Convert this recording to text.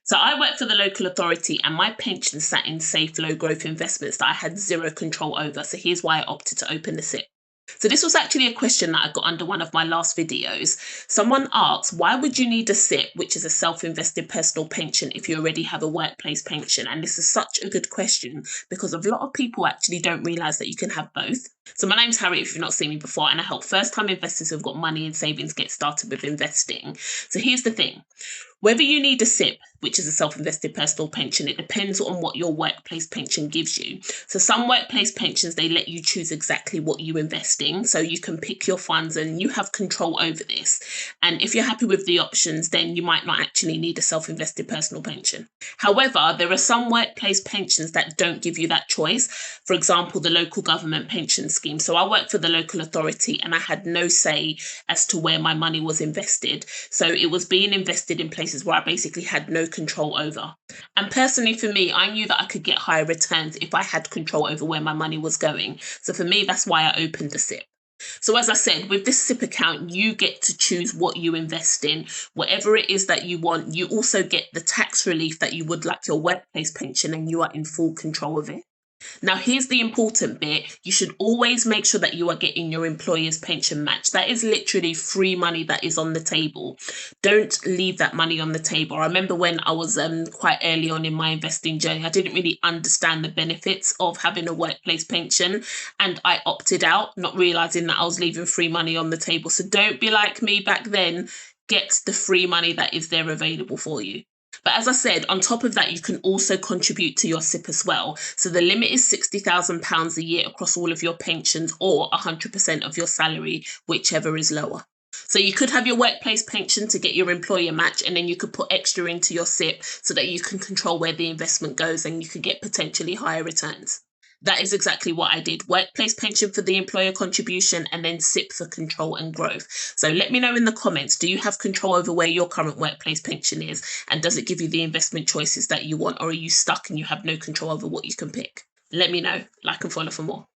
So I work for the local authority and my pension sat in safe, low growth investments that I had zero control over. So here's why I opted to open the SIPP. So this was actually a question that I got under one of my last videos. Someone asked, why would you need a SIPP, which is a self-invested personal pension, if you already have a workplace pension? And this is such a good question because a lot of people actually don't realise that you can have both. So my name's Harriet, if you've not seen me before, and I help first-time investors who've got money and savings get started with investing. So here's the thing. Whether you need a SIPP, which is a self-invested personal pension, it depends on what your workplace pension gives you. So some workplace pensions, they let you choose exactly what you invest in. So you can pick your funds and you have control over this. And if you're happy with the options, then you might not actually need a self-invested personal pension. However, there are some workplace pensions that don't give you that choice. For example, the local government pension scheme. So I work for the local authority and I had no say as to where my money was invested. So it was being invested in places where I basically had no control over. And personally for me, I knew that I could get higher returns if I had control over where my money was going. So for me, that's why I opened the SIPP. So as I said, with this SIPP account, you get to choose what you invest in, whatever it is that you want. You also get the tax relief that you would like your workplace pension, and you are in full control of it. Now, here's the important bit. You should always make sure that you are getting your employer's pension match. That is literally free money that is on the table. Don't leave that money on the table. I remember when I was quite early on in my investing journey, I didn't really understand the benefits of having a workplace pension, and I opted out, not realizing that I was leaving free money on the table. So don't be like me back then. Get the free money that is there available for you. But as I said, on top of that, you can also contribute to your SIPP as well. So the limit is £60,000 a year across all of your pensions, or 100% of your salary, whichever is lower. So you could have your workplace pension to get your employer match, and then you could put extra into your SIPP so that you can control where the investment goes and you could get potentially higher returns. That is exactly what I did. Workplace pension for the employer contribution, and then SIPP for control and growth. So let me know in the comments, do you have control over where your current workplace pension is? And does it give you the investment choices that you want? Or are you stuck and you have no control over what you can pick? Let me know. Like and follow for more.